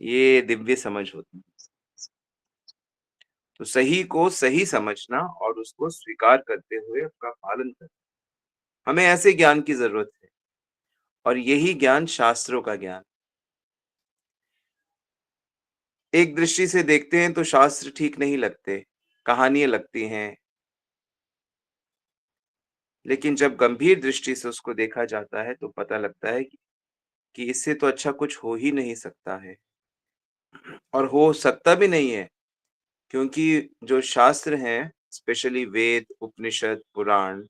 ये दिव्य समझ होती है। तो सही को सही समझना और उसको स्वीकार करते हुए उसका पालन करना, हमें ऐसे ज्ञान की ज़रूरत है और यही ज्ञान शास्त्रों का ज्ञान। एक दृष्टि से देखते हैं तो शास्त्र ठीक नहीं लगते, कहानियाँ लगती हैं, लेकिन जब गंभीर दृष्टि से उसको देखा जाता है तो पता लगता है कि इससे तो अच्छा कुछ हो ही नहीं सकता है और हो सकता भी नहीं है, क्योंकि जो शास्त्र हैं, स्पेशली वेद, उपनिषद, पुराण,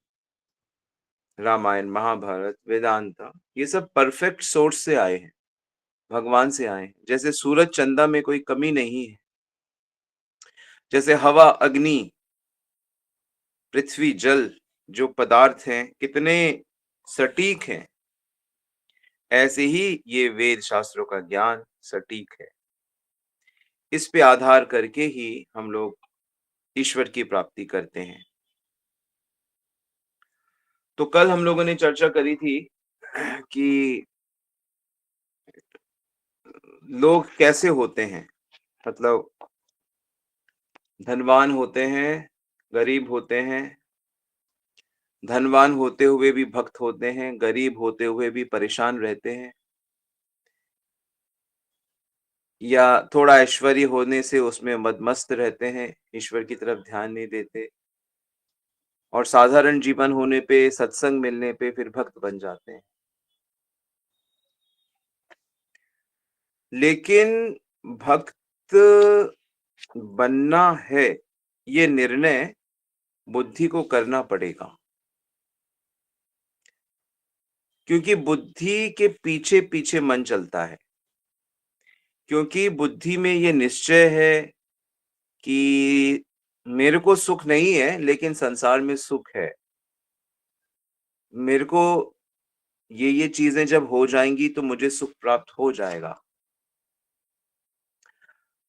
रामायण, महाभारत, वेदांत, ये सब परफेक्ट सोर्स से आए हैं, भगवान से आए हैं। जैसे सूरज चंदा में कोई कमी नहीं है, जैसे हवा, अग्नि, पृथ्वी, जल, जो पदार्थ हैं कितने सटीक हैं, ऐसे ही ये वेद शास्त्रों का ज्ञान सटीक है। इस पे आधार करके ही हम लोग ईश्वर की प्राप्ति करते हैं। तो कल हम लोगों ने चर्चा करी थी कि लोग कैसे होते हैं, मतलब धनवान होते हैं, गरीब होते हैं, धनवान होते हुए भी भक्त होते हैं, गरीब होते हुए भी परेशान रहते हैं, या थोड़ा ऐश्वर्य होने से उसमें मदमस्त रहते हैं, ईश्वर की तरफ ध्यान नहीं देते, और साधारण जीवन होने पे, सत्संग मिलने पे फिर भक्त बन जाते हैं। लेकिन भक्त बनना है, ये निर्णय बुद्धि को करना पड़ेगा, क्योंकि बुद्धि के पीछे पीछे मन चलता है, क्योंकि बुद्धि में ये निश्चय है कि मेरे को सुख नहीं है लेकिन संसार में सुख है, मेरे को ये चीजें जब हो जाएंगी तो मुझे सुख प्राप्त हो जाएगा।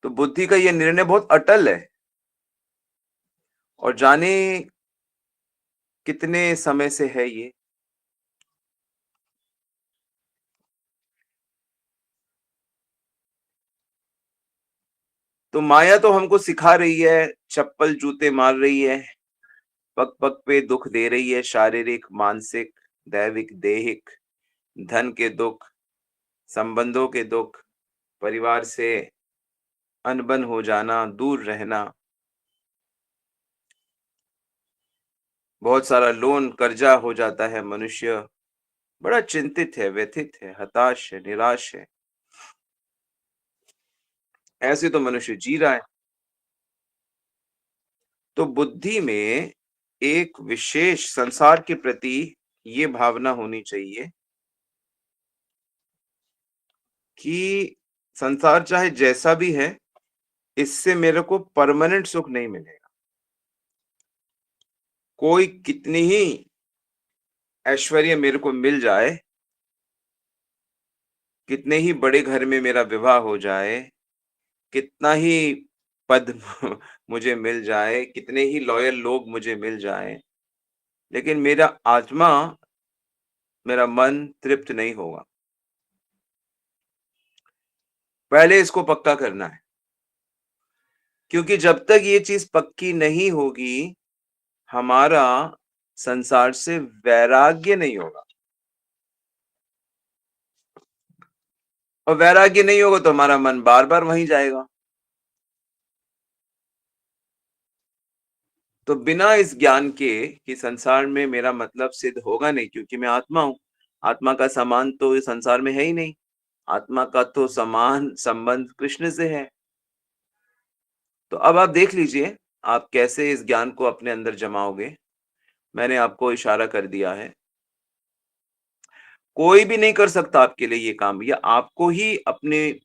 तो बुद्धि का ये निर्णय बहुत अटल है और जाने कितने समय से है ये। तो माया तो हमको सिखा रही है, चप्पल जूते मार रही है, पग पग पे दुख दे रही है, शारीरिक, मानसिक, दैविक, देहिक, धन के दुख, संबंधों के दुख, परिवार से अनबन हो जाना, दूर रहना, बहुत सारा लोन कर्जा हो जाता है, मनुष्य बड़ा चिंतित है, व्यथित है, हताश है, निराश है। ऐसे तो मनुष्य जी रहा है। तो बुद्धि में एक विशेष संसार के प्रति ये भावना होनी चाहिए कि संसार चाहे जैसा भी है, इससे मेरे को परमानेंट सुख नहीं मिलेगा। कोई कितनी ही ऐश्वर्य मेरे को मिल जाए, कितने ही बड़े घर में मेरा विवाह हो जाए, कितना ही पद मुझे मिल जाए, कितने ही लॉयल लोग मुझे मिल जाएं, लेकिन मेरा आत्मा, मेरा मन तृप्त नहीं होगा। पहले इसको पक्का करना है, क्योंकि जब तक ये चीज पक्की नहीं होगी, हमारा संसार से वैराग्य नहीं होगा, और वैराग्य नहीं होगा तो हमारा मन बार बार वहीं जाएगा। तो बिना इस ज्ञान के कि संसार में मेरा मतलब सिद्ध होगा नहीं, क्योंकि मैं आत्मा हूं, आत्मा का समान तो इस संसार में है ही नहीं, आत्मा का तो समान संबंध कृष्ण से है। तो अब आप देख लीजिए, आप कैसे इस ज्ञान को अपने अंदर जमाओगे। मैंने आपको इशारा कर दिया है, कोई भी नहीं कर सकता आपके लिए ये काम, या आपको ही अपने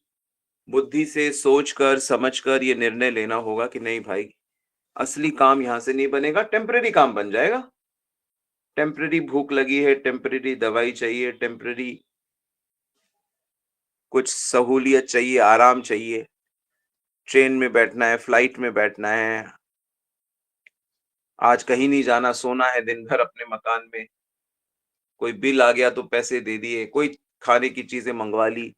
बुद्धि से सोचकर समझकर ये निर्णय लेना होगा कि नहीं भाई, असली काम यहाँ से नहीं बनेगा, टेम्परेरी काम बन जाएगा। टेम्परेरी भूख लगी है, टेम्परेरी दवाई चाहिए, टेम्परेरी कुछ सहूलियत चाहिए, आराम चाहिए, ट्रेन में बैठना है, फ्लाइट में बैठना है, आज कहीं नहीं जाना, सोना है दिन भर अपने मकान में, कोई बिल आ गया तो पैसे दे दिए, कोई खाने की चीजें मंगवा ली,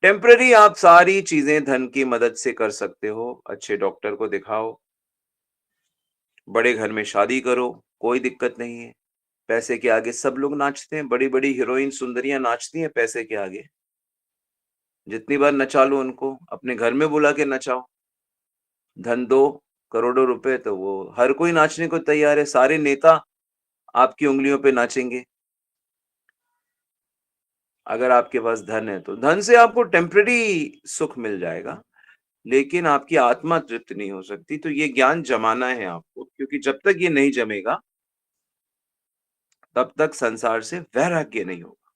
टेम्पररी आप सारी चीज़ें धन की मदद से कर सकते हो, अच्छे डॉक्टर को दिखाओ, बड़े घर में शादी करो, कोई दिक्कत नहीं है। पैसे के आगे सब लोग नाचते हैं, बड़ी-बड़ी हीरोइन सुंदरियाँ नाचती हैं पैसे के आगे। जितनी बार नचा लो उनको, अपने घर में बुला के नचाओ। धन दो, करोड़ों रुपए तो वो हर कोई नाचने को तैयार है, सारे नेता आपकी उँगलियों पे नाचेंगे। अगर आपके पास धन है तो। धन से आपको टेम्परेरी सुख मिल जाएगा, लेकिन आपकी आत्मा तृप्त नहीं हो सकती, तो ये ज्ञान जमाना है आपको, क्योंकि जब तक ये नहीं जमेगा, तब तक संसार से वैराग्य नहीं होगा।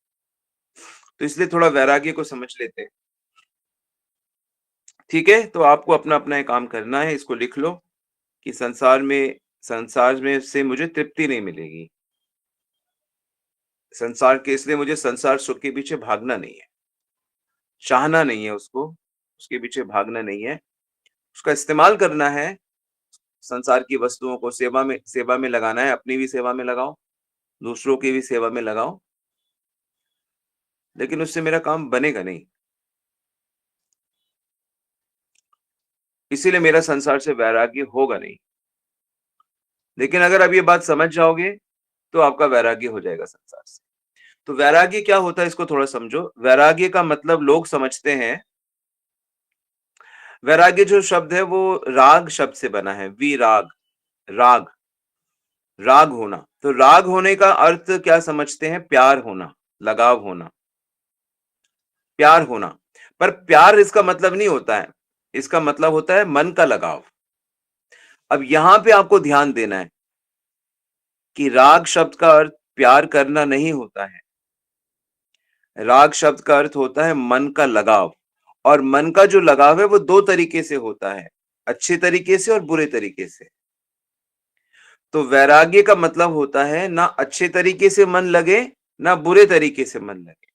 तो इसलिए थोड़ा वैराग्य को समझ लेते हैं। ठीक है? तो आपको अपना-अपना ये काम करना है, इसको लिख लो कि संसार में से मुझे तृप्ति नहीं मिलेगी। संसार के इसलिए मुझे संसार सुख के पीछे भागना नहीं है, चाहना नहीं है उसको, उसके पीछे भागना नहीं है, उसका इस्तेमाल करना है, संसार की वस्तुओं को सेवा में लगाना है, अपनी भी सेवा में लगाओ, दूसरों की भी सेवा में लगाओ, लेकिन उससे मेरा काम बनेगा नहीं। इसीलिए मेरा संसार से वैराग्य होगा नहीं। लेकिन अगर आप ये बात समझ जाओगे, तो आपका वैराग्य हो जाएगा संसार से। तो वैराग्य क्या होता है इसको थोड़ा समझो। वैराग्य का मतलब लोग समझते हैं, वैराग्य जो शब्द है वो राग शब्द से बना है, विराग, राग, राग होना। तो राग होने का अर्थ क्या समझते हैं? प्यार होना, लगाव होना, प्यार होना। पर प्यार इसका मतलब नहीं होता है, इसका मतलब होता है मन का लगाव। अब यहां पे आपको ध्यान देना है कि राग शब्द का अर्थ प्यार करना नहीं होता है। राग शब्द का अर्थ होता है मन का लगाव, और मन का जो लगाव है वो दो तरीके से होता है, अच्छे तरीके से और बुरे तरीके से। तो वैराग्य का मतलब होता है ना अच्छे तरीके से मन लगे, ना बुरे तरीके से मन लगे,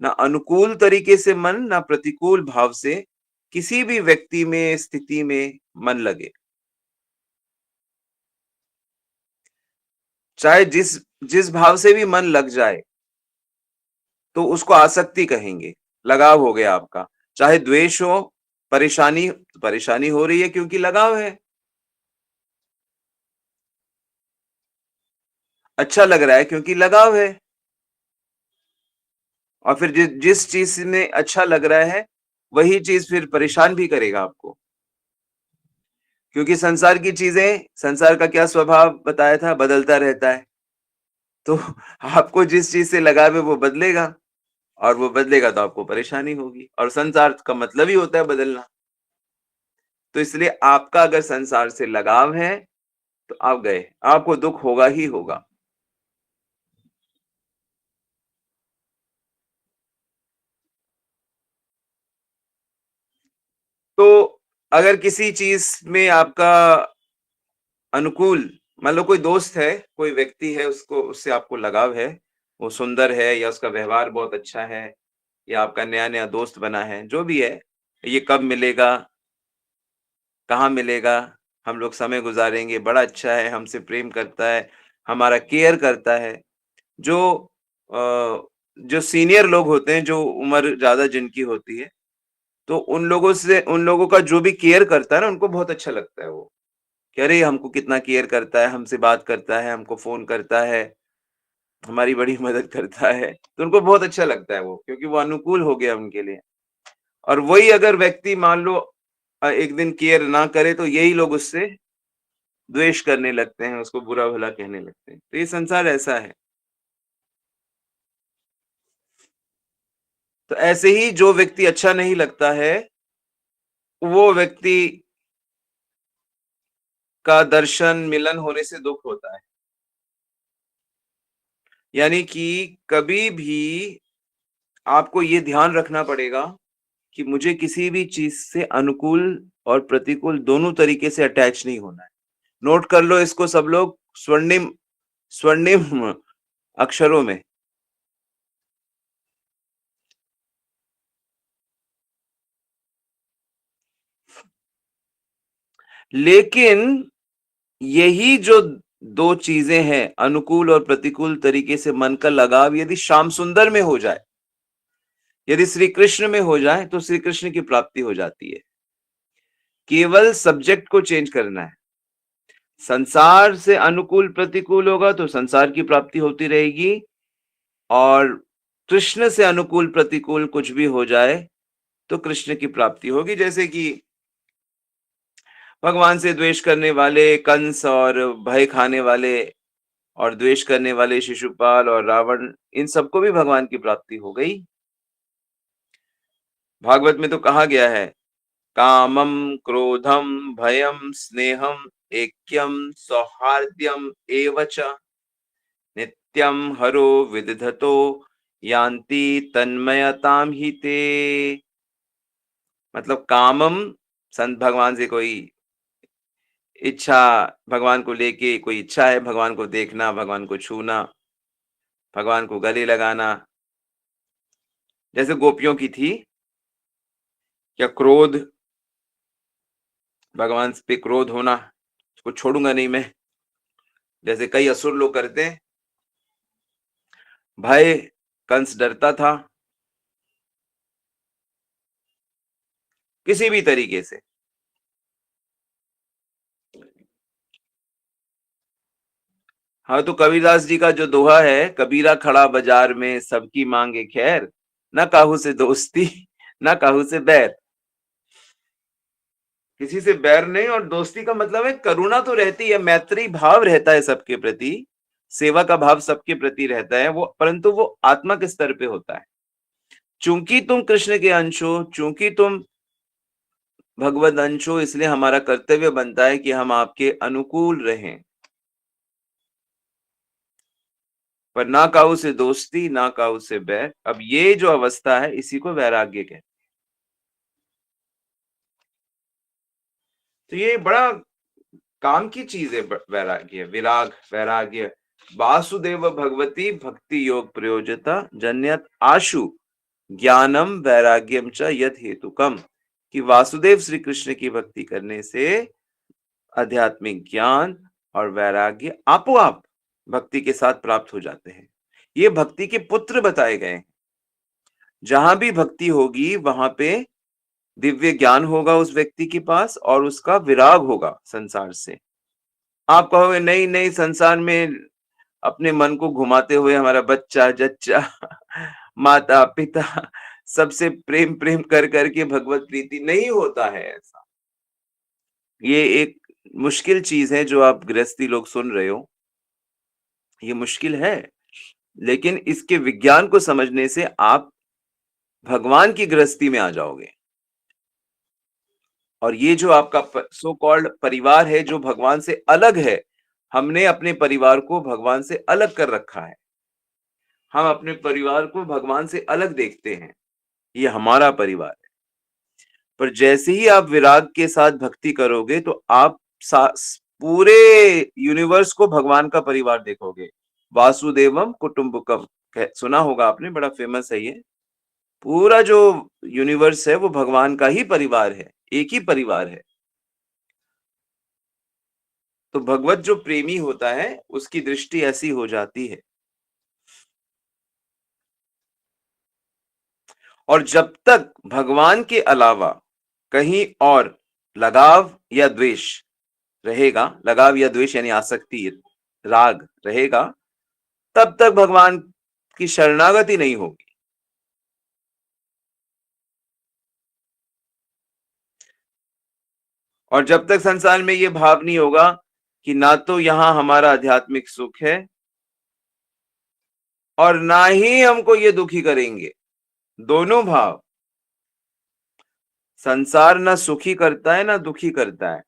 ना अनुकूल तरीके से मन, ना प्रतिकूल भाव से किसी भी व्यक्ति में, स्थिति में मन लगे। चाहे जिस जिस भाव से भी मन लग जाए, तो उसको आसक्ति कहेंगे, लगाव हो गया आपका। चाहे द्वेष हो, परेशानी परेशानी हो रही है क्योंकि लगाव है। अच्छा लग रहा है क्योंकि लगाव है। और फिर जिस चीज़ में अच्छा लग रहा है, वही चीज़ फिर परेशान भी करेगा आपको। क्योंकि संसार की चीज़ें, संसार का क्या स्वभाव बताया था? बदलता रहता है। तो आपको जिस चीज़ से लगाव है वो बदलेगा, और वो बदलेगा तो आपको परेशानी होगी, और संसार का मतलब ही होता है बदलना। तो इसलिए आपका अगर संसार से लगाव है, तो आप गए, आपको दुःख होगा ही होगा। तो अगर किसी चीज़ में आपका अनुकूल, मान लो कोई दोस्त है, कोई व्यक्ति है, उसको उससे आपको लगाव है, वो सुंदर है या उसका व्यवहार बहुत अच्छा है, या आपका नया-नया दोस्त बना है, जो भी है, ये कब मिलेगा, कहाँ मिलेगा, हम लोग समय गुज़ारेंगे, बड़ा अच्छा है, हमसे प्रेम करता है, हमारा केयर करता है। जो अ, जो सीनियर लोग होते हैं, जो उम्र ज़्यादा जिनकी होती है, तो उन लोगों का जो भी केयर करता है ना, उनको बहुत अच्छा लगता है वो, कि अरे! हमको कितना केयर करता है, हमसे बात करता है, हमको फ़ोन करता है, हमारी बड़ी मदद करता है। तो उनको बहुत अच्छा लगता है वो, क्योंकि वो अनुकूल हो गया उनके लिए। और वही अगर व्यक्ति मान लो एक दिन केयर ना करे, तो यही लोग उससे द्वेष करने लगते हैं, उसको बुरा-भला कहने लगते हैं। तो ये संसार ऐसा है। तो ऐसे ही जो व्यक्ति अच्छा नहीं लगता है, वो व्यक्ति का दर्शन, मिलन होने से दुःख होता है। यानी कि कभी भी आपको ये ध्यान रखना पड़ेगा कि मुझे किसी भी चीज़ से अनुकूल और प्रतिकूल दोनों तरीके से अटैच नहीं होना है। नोट कर लो इसको सब लोग, स्वर्णिम स्वर्णिम अक्षरों में। लेकिन यही जो 2 चीज़ें हैं, अनुकूल और प्रतिकूल तरीके से मन का लगाव, यदि श्याम सुंदर में हो जाए, यदि श्री कृष्ण में हो जाए तो श्री कृष्ण की प्राप्ति हो जाती है। केवल सब्जेक्ट को चेंज करना है। संसार से अनुकूल प्रतिकूल होगा तो संसार की प्राप्ति होती रहेगी, और कृष्ण से अनुकूल प्रतिकूल कुछ भी हो जाए तो कृष्ण की प्राप्ति होगी। जैसे कि भगवान से द्वेष करने वाले कंस और भय खाने वाले और द्वेष करने वाले शिशुपाल और रावण, इन सबको भी भगवान की प्राप्ति हो गई। भागवत में तो कहा गया है, कामम क्रोधम भयम स्नेहम ऐक्यम सौहार्द्यम एव च नित्यम हरो विदधतो यान्ति तन्मयताम ही ते। मतलब कामम, संत भगवान से कोई इच्छा, भगवान को लेके कोई इच्छा है, भगवान को देखना, भगवान को छूना, भगवान को गले लगाना, जैसे गोपियों की थी। या क्रोध, भगवान पे क्रोध होना, उसको छोड़ूंगा नहीं मैं, जैसे कई असुर लोग करते हैं। भय, कंस डरता था किसी भी तरीके से। हाँ, तो कबीरदास जी का जो दोहा है, कबीरा खड़ा बाजार में सबकी मांगे खैर, ना काहू से दोस्ती ना काहू से बैर। किसी से बैर नहीं, और दोस्ती का मतलब है करुणा तो रहती है, मैत्री भाव रहता है सबके प्रति, सेवा का भाव सबके प्रति रहता है वो, परंतु वो आत्मा के स्तर पे होता है। चूंकि तुम कृष्ण के अंश हो, चूंकि तुम भगवद अंश हो, इसलिए हमारा कर्तव्य बनता है कि हम आपके अनुकूल रहें। पर ना काऊ से दोस्ती ना काऊ से बैर, अब ये जो अवस्था है इसी को वैराग्य कहते हैं। तो ये बड़ा काम की चीज है, वैराग्य, विराग, वैराग्य। वासुदेव भगवती भक्ति योग प्रयोजता जन्यत आशु ज्ञानम वैराग्यम च यद हेतुकम, कि वासुदेव श्री कृष्ण की भक्ति करने से आध्यात्मिक ज्ञान और वैराग्य आपो आप भक्ति के साथ प्राप्त हो जाते हैं। ये भक्ति के पुत्र बताए गए हैं। जहां भी भक्ति होगी वहां पे दिव्य ज्ञान होगा उस व्यक्ति के पास, और उसका विराग होगा संसार से। आप कहोगे नहीं नहीं, संसार में अपने मन को घुमाते हुए हमारा बच्चा जच्चा माता पिता सबसे प्रेम प्रेम कर करके भगवत प्रीति नहीं होता है ऐसा। ये एक मुश्किल चीज है जो आप गृहस्थी लोग सुन रहे हो, ये मुश्किल है, लेकिन इसके विज्ञान को समझने से आप भगवान की गृहस्थी में आ जाओगे। और ये जो आपका सो कॉल्ड परिवार है जो भगवान से अलग है, हमने अपने परिवार को भगवान से अलग कर रखा है। हम अपने परिवार को भगवान से अलग देखते हैं, ये हमारा परिवार है। पर जैसे ही आप विराग के साथ भक्ति करोगे तो आप पूरे यूनिवर्स को भगवान का परिवार देखोगे। वासुदेवम कुटुंबकम, सुना होगा आपने, बड़ा फेमस है ये। पूरा जो यूनिवर्स है वो भगवान का ही परिवार है, एक ही परिवार है। तो भगवत जो प्रेमी होता है उसकी दृष्टि ऐसी हो जाती है। और जब तक भगवान के अलावा कहीं और लगाव या द्वेष रहेगा, लगाव या द्वेष यानी आसक्ति, राग रहेगा, तब तक भगवान की शरणागति नहीं होगी। और जब तक संसार में ये भाव नहीं होगा कि ना तो यहां हमारा आध्यात्मिक सुख है और ना ही हमको ये दुखी करेंगे, दोनों भाव, संसार ना सुखी करता है ना दुखी करता है।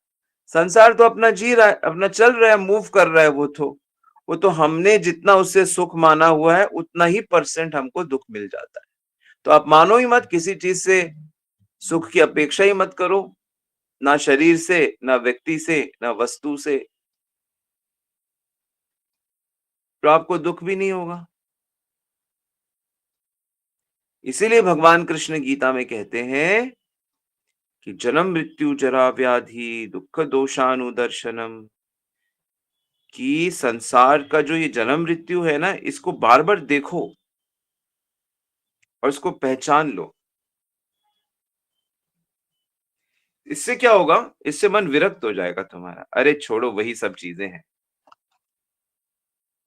संसार तो अपना जी रहा है, अपना चल रहा है, मूव कर रहा है। वो तो हमने जितना उससे सुख माना हुआ है उतना ही परसेंट हमको दुख मिल जाता है। तो आप मानो ही मत, किसी चीज से सुख की अपेक्षा ही मत करो, ना शरीर से, ना व्यक्ति से, ना वस्तु से, तो आपको दुख भी नहीं होगा। इसीलिए भगवान कृष्ण गीता में कहते हैं कि जन्म मृत्यु जरा व्याधि दुख दोषानुदर्शनम, कि संसार का जो ये जन्म मृत्यु है ना, इसको बार बार देखो। और उसको पहचान लो। इससे क्या होगा? इससे मन विरक्त हो जाएगा तुम्हारा। अरे छोड़ो, वही सब चीज़ें हैं।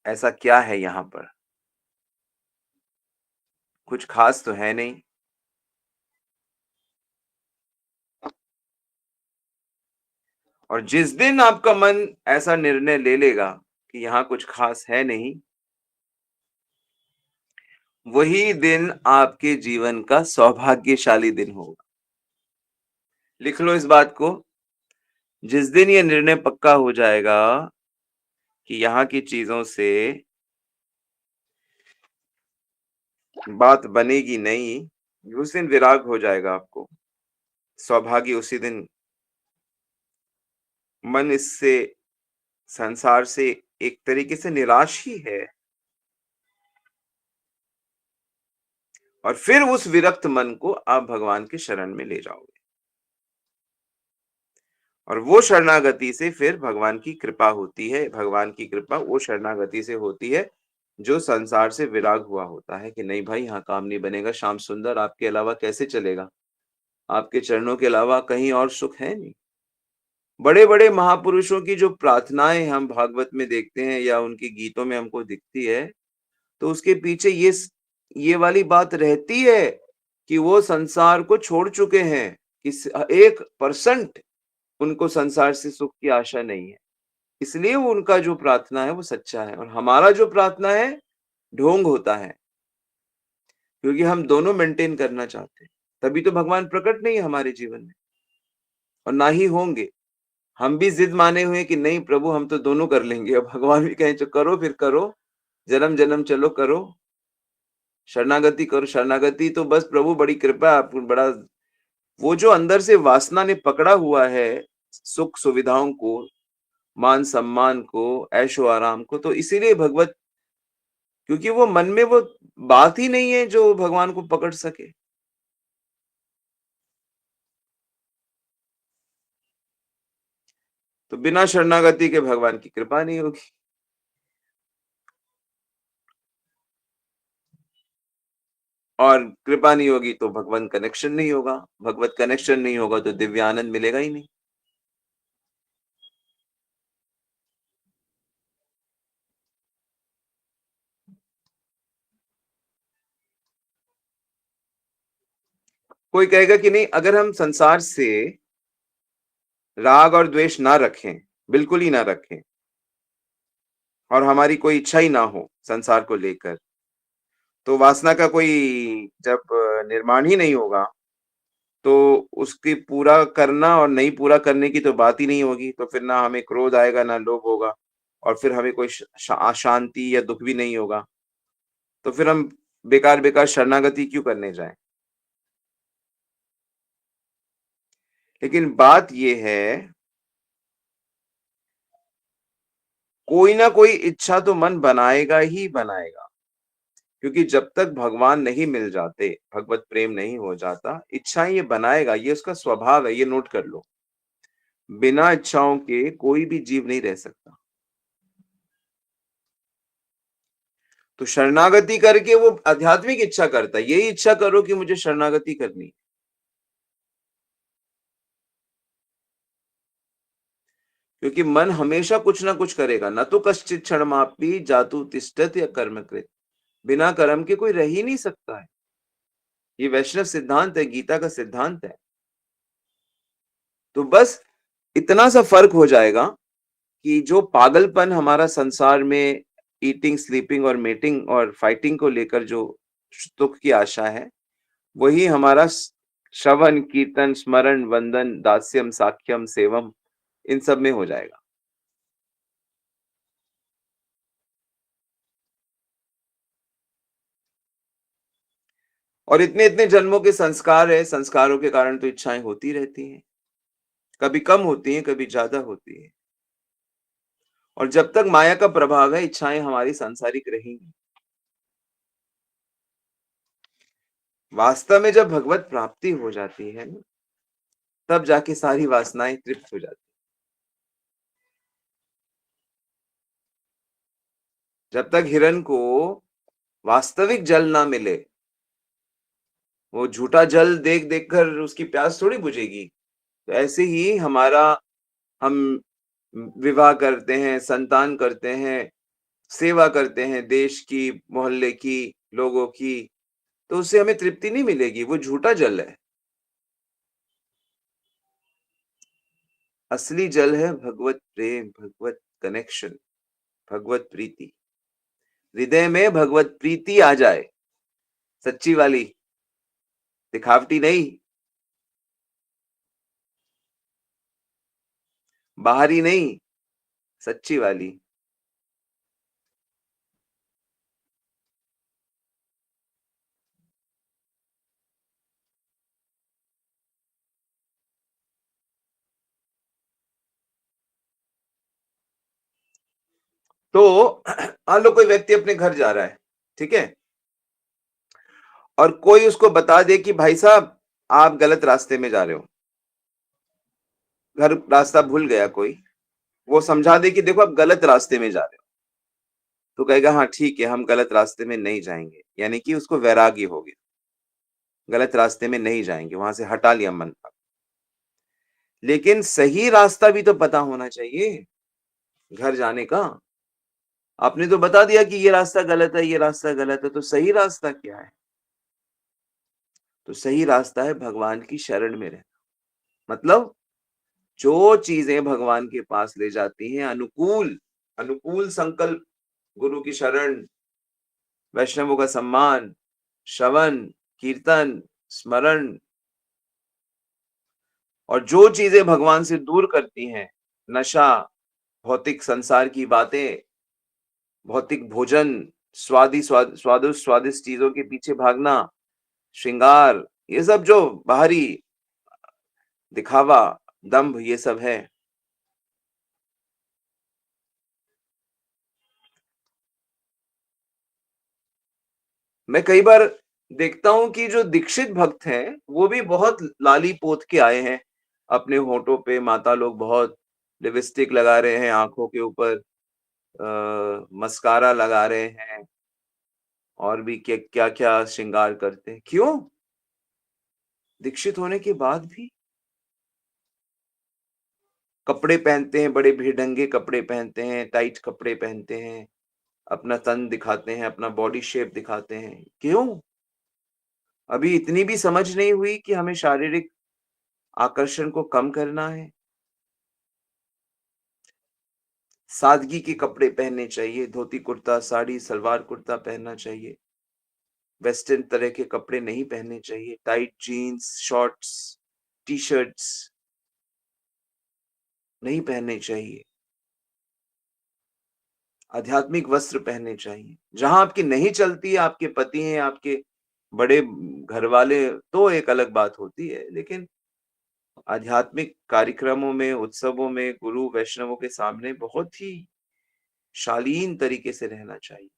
ऐसा क्या है यहाँ पर? कुछ ख़ास तो है नहीं। और जिस दिन आपका मन ऐसा निर्णय ले लेगा कि यहाँ कुछ ख़ास है नहीं, वही दिन आपके जीवन का सौभाग्यशाली दिन होगा। लिख लो इस बात को। जिस दिन ये निर्णय पक्का हो जाएगा कि यहाँ की चीज़ों से बात बनेगी नहीं, उस दिन विराग हो जाएगा आपको। सौभाग्य उसी दिन, मन इससे, संसार से एक तरीके से निराश ही है। और फिर उस विरक्त मन को आप भगवान के शरण में ले जाओगे। और वो शरणागति से फिर भगवान की कृपा होती है। भगवान की कृपा वो शरणागति से होती है जो संसार से विराग हुआ होता है कि नहीं भाई, यहाँ काम नहीं बनेगा। श्याम सुंदर, आपके अलावा कैसे चलेगा? आपके चरणों के अलावा कहीं और सुख है नहीं। बड़े-बड़े महापुरुषों की जो प्रार्थनाएँ हम भागवत में देखते हैं या उनके गीतों में हमको दिखती है, तो उसके पीछे ये वाली बात रहती है कि वो संसार को छोड़ चुके हैं। 1% उनको संसार से सुख की आशा नहीं है। इसलिए वो उनका जो प्रार्थना है वो सच्चा है, और हमारा जो प्रार्थना है ढोंग होता है, क्योंकि हम दोनों मेंटेन करना चाहते हैं। तभी तो भगवान प्रकट नहीं है हमारे जीवन में, और ना ही होंगे। हम भी जिद माने हुए हैं कि नहीं प्रभु, हम तो दोनों कर लेंगे। अब भगवान भी कहें, तो करो, फिर करो, जन्म-जन्म चलो करो, शरणागति करो। शरणागति तो बस प्रभु बड़ी कृपा है, आप बड़ा, वो जो अंदर से वासना ने पकड़ा हुआ है सुख सुविधाओं को, मान सम्मान को, ऐशो आराम को, तो इसीलिए भगवत, क्योंकि वो मन में वो बात ही नहीं है जो भगवान को पकड़ सके। तो बिना शरणागति के भगवान की कृपा नहीं होगी। और कृपा नहीं होगी तो भगवत कनेक्शन नहीं होगा। भगवत कनेक्शन नहीं होगा तो दिव्य आनंद मिलेगा ही नहीं। कोई कहेगा कि नहीं, अगर हम संसार से राग और द्वेष ना रखें, बिल्कुल ही ना रखें, और हमारी कोई इच्छा ही ना हो संसार को लेकर, तो वासना का कोई जब निर्माण ही नहीं होगा, तो उसकी पूरा करना और नहीं पूरा करने की तो बात ही नहीं होगी। तो फिर ना हमें क्रोध आएगा, ना लोभ होगा, और फिर हमें कोई अशांति या दुख भी नहीं होगा। तो फिर हम बेकार-बेकार शरणागति क्यों करने जाएँ? लेकिन बात ये है, कोई ना कोई इच्छा तो मन बनाएगा ही बनाएगा। क्योंकि जब तक भगवान नहीं मिल जाते, भगवत प्रेम नहीं हो जाता, इच्छाएँ ये बनाएगा, ये उसका स्वभाव है, ये नोट कर लो। बिना इच्छाओं के कोई भी जीव नहीं रह सकता। तो शरणागति करके वो आध्यात्मिक इच्छा करता है, यही इच्छा करो कि मुझे शरणागति करनी है। क्योंकि मन हमेशा कुछ ना कुछ करेगा, न तो कश्चित् क्षणमापि जातु तिष्ठति अकर्मकृत्। बिना कर्म के कोई रह ही नहीं सकता है। ये वैष्णव सिद्धांत है, गीता का सिद्धांत है। तो बस इतना सा फर्क हो जाएगा कि जो पागलपन हमारा संसार में ईटिंग, स्लीपिंग और मेटिंग और फाइटिंग को लेकर जो सुख की आशा है, वही हमारा श्रवण, कीर्तन, स्मरण, वंदन, दास्यम, साख्यम, सेवम, इन सब में हो जाएगा। और इतने-इतने जन्मों के संस्कार है, संस्कारों के कारण तो इच्छाएँ होती रहती हैं। कभी कम होती हैं, कभी ज़्यादा होती हैं। और जब तक माया का प्रभाव है, इच्छाएँ हमारी सांसारिक रहेंगी। वास्तव में जब भगवत प्राप्ति हो जाती है ना, तब जाके सारी वासनाएँ तृप्त हो जाती हैं। जब तक हिरण को वास्तविक जल ना मिले, वो झूठा जल देख देख कर उसकी प्यास थोड़ी बुझेगी। तो ऐसे ही हमारा, हम विवाह करते हैं, संतान करते हैं, सेवा करते हैं देश की, मोहल्ले की, लोगों की, तो उससे हमें तृप्ति नहीं मिलेगी, वो झूठा जल है। असली जल है भगवत प्रेम, भगवत कनेक्शन, भगवत प्रीति। हृदय में भगवत प्रीति आ जाए, सच्ची वाली, दिखावटी नहीं, बाहरी नहीं, सच्ची वाली। तो मान लो कोई व्यक्ति अपने घर जा रहा है, ठीक है, और कोई उसको बता दे कि भाई साहब आप गलत रास्ते में जा रहे हो, घर रास्ता भूल गया कोई, वो समझा दे कि देखो आप गलत रास्ते में जा रहे हो, तो कहेगा हाँ ठीक है, हम गलत रास्ते में नहीं जाएंगे, यानी कि उसको वैराग्य हो गया, गलत रास्ते में नहीं जाएंगे, वहां से हटा लिया मन का। लेकिन सही रास्ता भी तो पता होना चाहिए घर जाने का। आपने तो बता दिया कि ये रास्ता गलत है, ये रास्ता गलत है, तो सही रास्ता क्या है? तो सही रास्ता है भगवान की शरण में रहना। मतलब जो चीजें भगवान के पास ले जाती हैं, अनुकूल अनुकूल संकल्प, गुरु की शरण, वैष्णवों का सम्मान, श्रवण, कीर्तन, स्मरण, और जो चीजें भगवान से दूर करती हैं, नशा, भौतिक संसार की बातें, भौतिक भोजन, स्वादिष्ट चीजों के पीछे भागना, श्रृंगार, ये सब जो बाहरी दिखावा, दंभ, ये सब है। मैं कई बार देखता हूं कि जो दीक्षित भक्त हैं वो भी बहुत लाली पोत के आए हैं, अपने होठों पे माता लोग बहुत लिपस्टिक लगा रहे हैं, आंखों के ऊपर मस्कारा लगा रहे हैं, और भी क्या क्या श्रृंगार करते हैं। क्यों? दीक्षित होने के बाद भी कपड़े पहनते हैं, बड़े बेढंगे कपड़े पहनते हैं, टाइट कपड़े पहनते हैं, अपना तन दिखाते हैं, अपना बॉडी शेप दिखाते हैं। क्यों? अभी इतनी भी समझ नहीं हुई कि हमें शारीरिक आकर्षण को कम करना है। सादगी के कपड़े पहनने चाहिए, धोती कुर्ता, साड़ी, सलवार कुर्ता पहनना चाहिए, वेस्टर्न तरह के कपड़े नहीं पहनने चाहिए, tight jeans, shorts, T shirts नहीं पहनने चाहिए, आध्यात्मिक वस्त्र पहनने चाहिए। जहां आपकी नहीं चलती है, आपके पति हैं, आपके बड़े घर वाले, तो एक अलग बात होती है, लेकिन आध्यात्मिक कार्यक्रमों में, उत्सवों में, गुरु वैष्णवों के सामने बहुत ही शालीन तरीके से रहना चाहिए।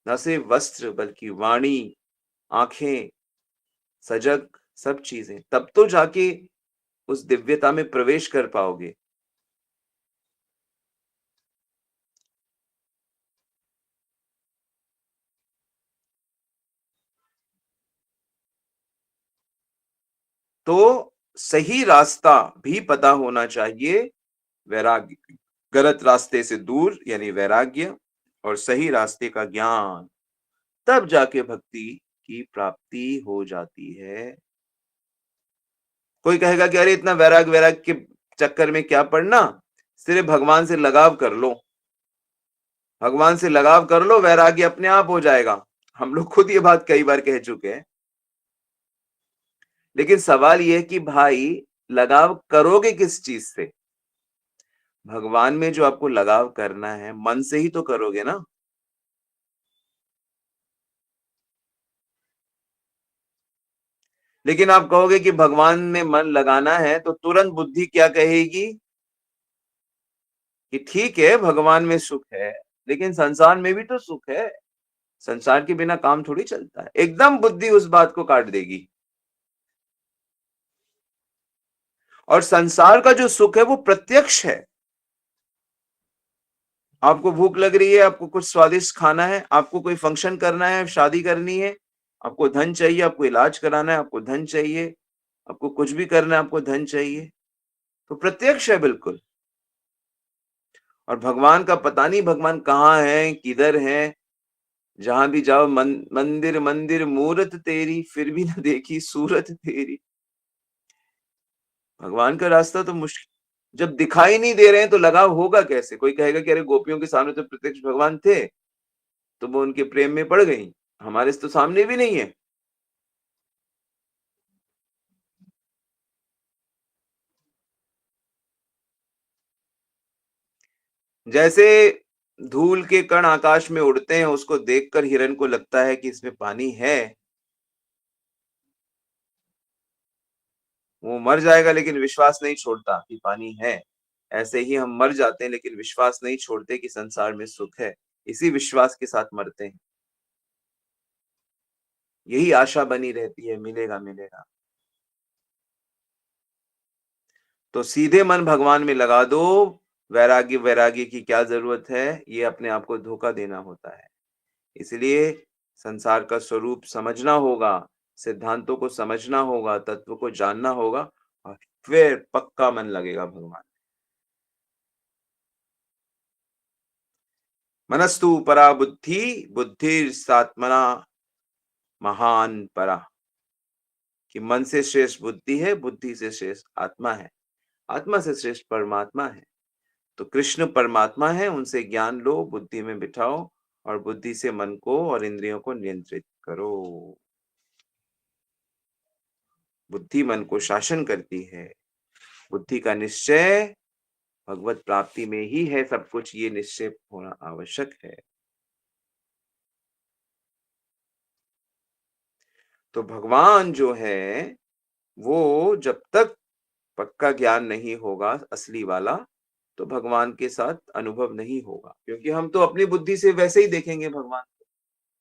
न सिर्फ वस्त्र बल्कि वाणी, आंखें, सजग, सब चीजें, तब तो जाके उस दिव्यता में प्रवेश कर पाओगे। तो सही रास्ता भी पता होना चाहिए, वैराग्य, गलत रास्ते से दूर यानी वैराग्य, और सही रास्ते का ज्ञान, तब जाके भक्ति की प्राप्ति हो जाती है। कोई कहेगा कि अरे इतना वैराग वैराग के चक्कर में क्या पड़ना, सिर्फ भगवान से लगाव कर लो, भगवान से लगाव कर लो, वैराग्य अपने आप हो जाएगा। हम लोग खुद ये बात कई बार कह चुके हैं। लेकिन सवाल ये है कि भाई लगाव करोगे किस चीज से? भगवान में जो आपको लगाव करना है, मन से ही तो करोगे ना। लेकिन आप कहोगे कि भगवान में मन लगाना है, तो तुरंत बुद्धि क्या कहेगी कि ठीक है भगवान में सुख है, लेकिन संसार में भी तो सुख है, संसार के बिना काम थोड़ी चलता है। एकदम बुद्धि उस बात को काट देगी। और संसार का जो सुख है वो प्रत्यक्ष है। आपको भूख लग रही है, आपको कुछ स्वादिष्ट खाना है, आपको कोई फंक्शन करना है, शादी करनी है, आपको धन चाहिए, आपको इलाज कराना है, आपको धन चाहिए, आपको कुछ भी करना है, आपको धन चाहिए, तो प्रत्यक्ष है बिल्कुल। और भगवान का पता नहीं भगवान कहाँ है, किधर है, जहां भी जाओ मंदिर मंदिर मूरत तेरी, फिर भी न देखी सूरत तेरी। भगवान का रास्ता तो मुश्किल, जब दिखाई नहीं दे रहे हैं तो लगाव होगा कैसे? कोई कहेगा कि अरे गोपियों के सामने तो प्रत्यक्ष भगवान थे, तो वो उनके प्रेम में पड़ गई, हमारे तो सामने भी नहीं है। जैसे धूल के कण आकाश में उड़ते हैं, उसको देखकर हिरण को लगता है कि इसमें पानी है, वो मर जाएगा लेकिन विश्वास नहीं छोड़ता कि पानी है। ऐसे ही हम मर जाते हैं लेकिन विश्वास नहीं छोड़ते कि संसार में सुख है, इसी विश्वास के साथ मरते हैं। यही आशा बनी रहती है, मिलेगा मिलेगा। तो सीधे मन भगवान में लगा दो, वैराग्य वैराग्य की क्या जरूरत है, ये अपने आप को धोखा देना होता है। इसलिए संसार का स्वरूप समझना होगा, सिद्धांतों को समझना होगा, तत्व को जानना होगा, और फिर पक्का मन लगेगा भगवान। मनस्तु परा बुद्धि, बुद्धिर सात्मना महान परा, कि मन से श्रेष्ठ बुद्धि है, बुद्धि से श्रेष्ठ आत्मा है, आत्मा से श्रेष्ठ परमात्मा है। तो कृष्ण परमात्मा है, उनसे ज्ञान लो, बुद्धि में बिठाओ, और बुद्धि से मन को और इंद्रियों को नियंत्रित करो। बुद्धि मन को शासन करती है। बुद्धि का निश्चय भगवत प्राप्ति में ही है, सब कुछ ये निश्चय होना आवश्यक है। तो भगवान जो है वो जब तक पक्का ज्ञान नहीं होगा असली वाला, तो भगवान के साथ अनुभव नहीं होगा, क्योंकि हम तो अपनी बुद्धि से वैसे ही देखेंगे भगवान को।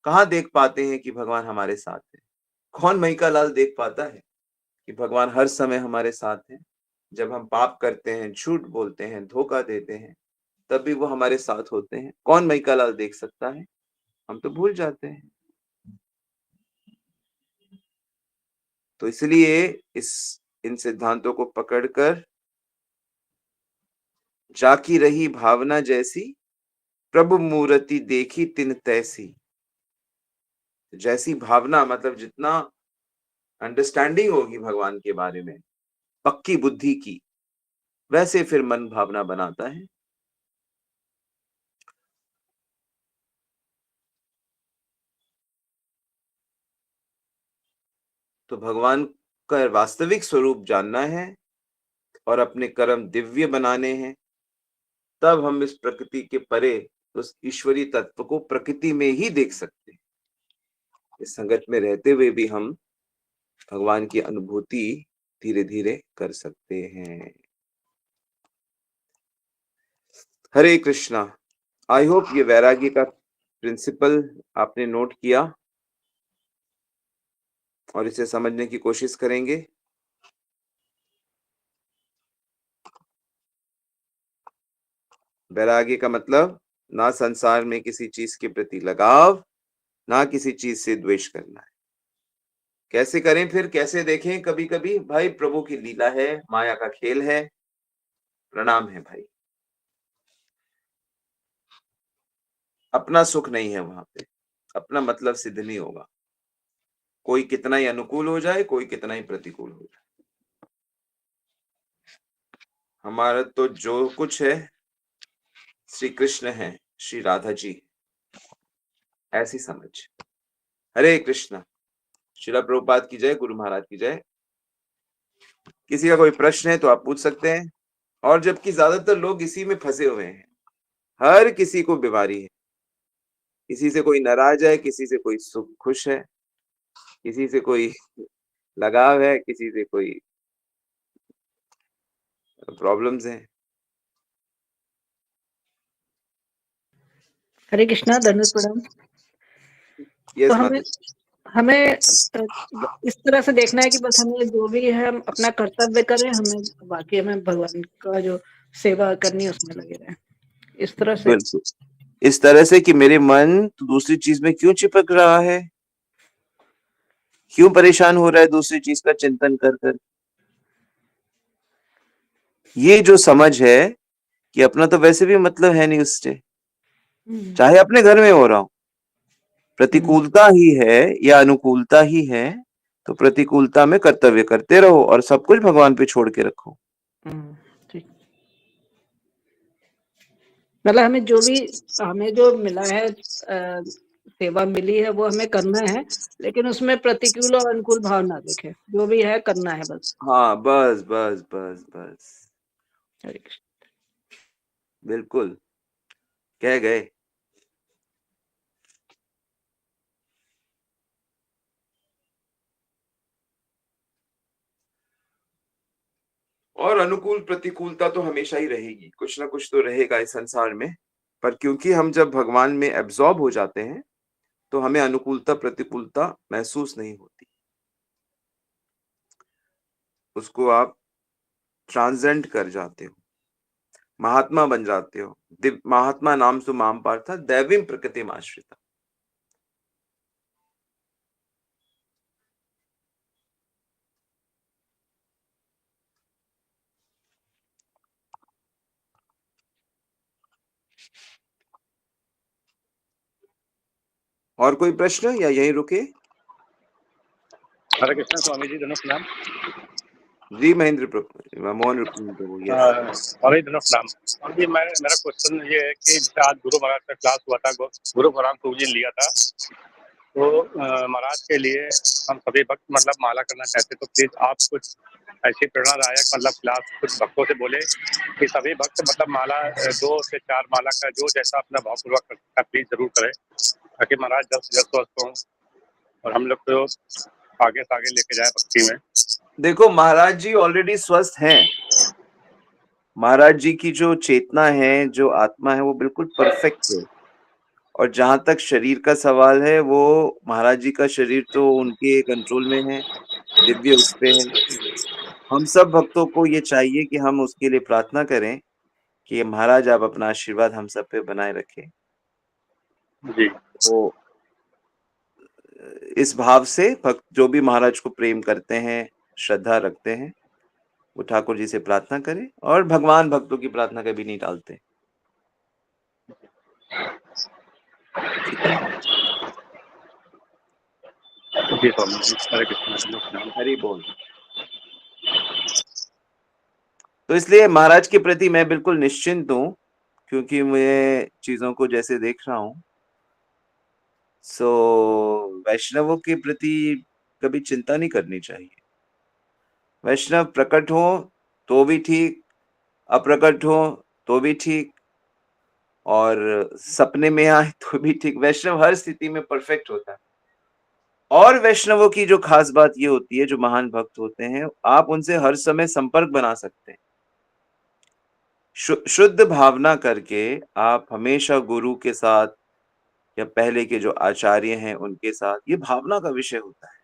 कहाँ देख पाते हैं कि भगवान हमारे साथ है? कौन मई का लाल देख पाता है कि भगवान हर समय हमारे साथ है? जब हम पाप करते हैं, झूठ बोलते हैं, धोखा देते हैं, तब भी वो हमारे साथ होते हैं। कौन मई का लाल देख सकता है? हम तो भूल जाते हैं। तो इसलिए इन सिद्धांतों को पकड़कर, जाकी रही भावना जैसी, प्रभु मूर्ति देखी तिन तैसी। जैसी भावना मतलब जितना अंडरस्टैंडिंग होगी भगवान के बारे में, पक्की बुद्धि की, वैसे फिर मन भावना बनाता है। तो भगवान का वास्तविक स्वरूप जानना है और अपने कर्म दिव्य बनाने हैं, तब हम इस प्रकृति के परे उस ईश्वरीय तत्व को प्रकृति में ही देख सकते हैं। इस संगत में रहते हुए भी हम भगवान की अनुभूति धीरे धीरे कर सकते हैं। हरे कृष्णा। आई होप ये वैराग्य का प्रिंसिपल आपने नोट किया और इसे समझने की कोशिश करेंगे। वैराग्य का मतलब ना संसार में किसी चीज के प्रति लगाव, ना किसी चीज से द्वेष करना है। कैसे करें फिर, कैसे देखें? कभी कभी भाई प्रभु की लीला है, माया का खेल है, प्रणाम है भाई। अपना सुख नहीं है वहां पे, अपना मतलब सिद्ध नहीं होगा। कोई कितना ही अनुकूल हो जाए, कोई कितना ही प्रतिकूल हो जाए, हमारा तो जो कुछ है श्री कृष्ण है, श्री राधा जी, ऐसी समझ। हरे कृष्णा। श्रील प्रभुपाद की जय, गुरु महाराज की जय। किसी का कोई प्रश्न है तो आप पूछ सकते हैं। और जबकि ज्यादातर लोग इसी में फंसे हुए हैं, हर किसी को बीमारी है, किसी से कोई नाराज है, किसी से कोई सुख खुश है, किसी से कोई लगाव है, किसी से कोई प्रॉब्लम्स हैं। हरे कृष्णा, दंडवत प्रणाम। तो यस हमें हमें इस तरह से देखना है कि बस हमें जो भी है हम अपना कर्तव्य करें, हमें बाकी हमें भगवान का जो सेवा करनी है उसमें लगे रहें, इस तरह से। बिल्कुल इस तरह से कि मेरे मन तो दूसरी चीज में क्यों चिपक रहा है, क्यों परेशान हो रहा है दूसरी चीज का चिंतन कर कर? ये जो समझ है कि अपना तो वैसे भी मतलब है नहीं उससे, चाहे अपने घर में हो रहा हो, प्रतिकूलता ही है या अनुकूलता ही है, तो प्रतिकूलता में कर्तव्य करते रहो और सब कुछ भगवान पे छोड़ के रखो। ठीक। मतलब हमें जो मिला है, सेवा मिली है, वो हमें करना है, लेकिन उसमें प्रतिकूल और अनुकूल भाव ना देखे, जो भी है करना है बस। हाँ, बस बस बस बस, हरे कृष्ण। बिल्कुल कह गए। और अनुकूल प्रतिकूलता तो हमेशा ही रहेगी, कुछ ना कुछ तो रहेगा इस संसार में। पर क्योंकि हम जब भगवान में एब्जॉर्ब हो जाते हैं, तो हमें अनुकूलता प्रतिकूलता महसूस नहीं होती। उसको आप ट्रांसेंड कर जाते हो, महात्मा बन जाते हो। महात्मा नाम सु माम पार्थ दैवीं प्रकृतिम आश्रिता। और कोई प्रश्न या यहीं रुके? हरे कृष्ण स्वामी जी, दोनों प्रणाम। जी महेंद्र मोहन प्रभु, यस। स्वामी दोनों प्रणाम। स्वामी जी, मेरा क्वेश्चन ये है कि जैसे आज गुरु महाराज का क्लास हुआ था, गुरु महाराज प्रभु जी ने लिया था, तो महाराज के लिए हम सभी भक्त मतलब माला करना चाहते, तो प्लीज आप कुछ ऐसी प्रेरणादायक मतलब क्लास कुछ भक्तों से बोले कि सभी भक्त मतलब माला 2 से 4 माला का जो जैसा अपना भावपूर्वक कर सकता है प्लीज जरूर करें, ताकि महाराज जल्द से जल्द स्वस्थ हों और हम लोग को आगे से आगे लेके जाए भक्ति में। देखो, महाराज जी ऑलरेडी स्वस्थ हैं। महाराज जी की जो चेतना है, जो आत्मा है, वो बिल्कुल परफेक्ट है। और जहां तक शरीर का सवाल है, वो महाराज जी का शरीर तो उनके कंट्रोल में है, दिव्य उस पे है। हम सब भक्तों को ये चाहिए कि हम उसके लिए प्रार्थना करें कि महाराज आप अपना आशीर्वाद हम सब पे बनाए रखें। जी। तो इस भाव से भक्त जो भी महाराज को प्रेम करते हैं, श्रद्धा रखते हैं, वो ठाकुर जी से प्रार्थना करें, और भगवान भक्तों की प्रार्थना कभी नहीं टालते। ठीक है, जी स्वामी जी, हरे कृष्ण। हरि बोल। तो इसलिए महाराज के प्रति मैं बिल्कुल निश्चिंत हूँ, क्योंकि मैं चीजों को जैसे देख रहा हूँ, सो वैष्णवों के प्रति कभी चिंता नहीं करनी चाहिए। वैष्णव प्रकट हो तो भी ठीक, अप्रकट हो तो भी ठीक, और सपने में आए तो भी ठीक। वैष्णव हर स्थिति में परफेक्ट होता है। और वैष्णवों की जो खास बात ये होती है, जो महान भक्त होते हैं, आप उनसे हर समय संपर्क बना सकते हैं। शुद्ध भावना करके आप हमेशा गुरु के साथ या पहले के जो आचार्य हैं उनके साथ, ये भावना का विषय होता है।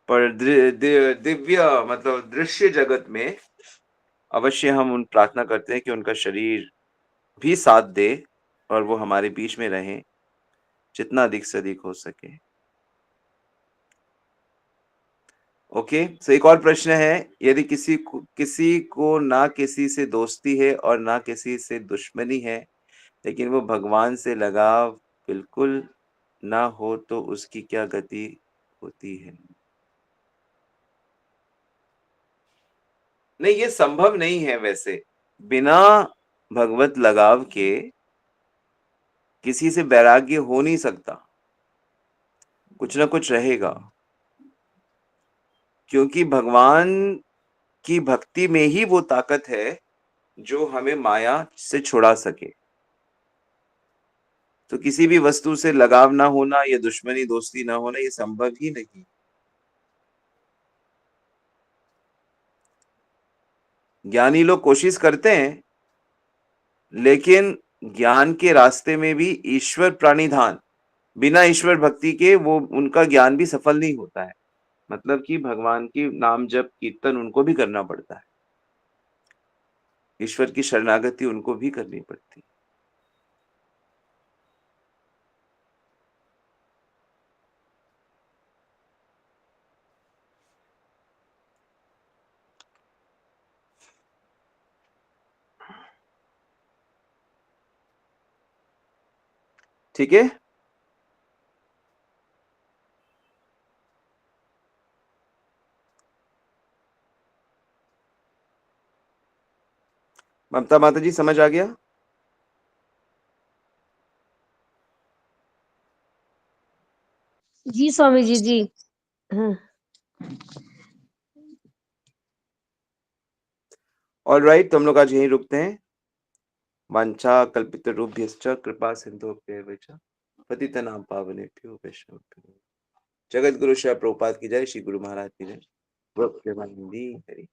पर दिव्य मतलब दृश्य जगत में अवश्य हम उन प्रार्थना करते हैं कि उनका शरीर भी साथ दे और वो हमारे बीच में रहें, जितना अधिक से अधिक हो सके। ओके, तो एक और प्रश्न है, यदि किसी को ना किसी से दोस्ती है और ना किसी से दुश्मनी है, लेकिन वो भगवान से लगाव बिल्कुल ना हो, तो उसकी क्या गति होती है? नहीं, ये संभव नहीं है वैसे। बिना भगवत लगाव के किसी से वैराग्य हो नहीं सकता, कुछ ना कुछ रहेगा। क्योंकि भगवान की भक्ति में ही वो ताकत है जो हमें माया से छुड़ा सके। तो किसी भी वस्तु से लगाव ना होना या दुश्मनी दोस्ती ना होना, ये संभव ही नहीं। ज्ञानी लोग कोशिश करते हैं, लेकिन ज्ञान के रास्ते में भी ईश्वर प्राणिधान, बिना ईश्वर भक्ति के वो उनका ज्ञान भी सफल नहीं होता है। मतलब कि भगवान की नाम जप कीर्तन उनको भी करना पड़ता है, ईश्वर की शरणागति उनको भी करनी पड़ती है। ठीक है? ममता माता जी समझ आ गया? जी स्वामी जी, जी। हाँ। ऑलराइट, तो हम लोग आज यहीं रुकते हैं। वांछा कल्पितरुभ्यश्च कृपा सिंधुभ्यैव च पतितनां पावनेभ्यो वैष्णवेभ्यो। जगत गुरु श्री प्रभुपाद की जय, श्री गुरु महाराज की जय। वक्रतुंडी हरि।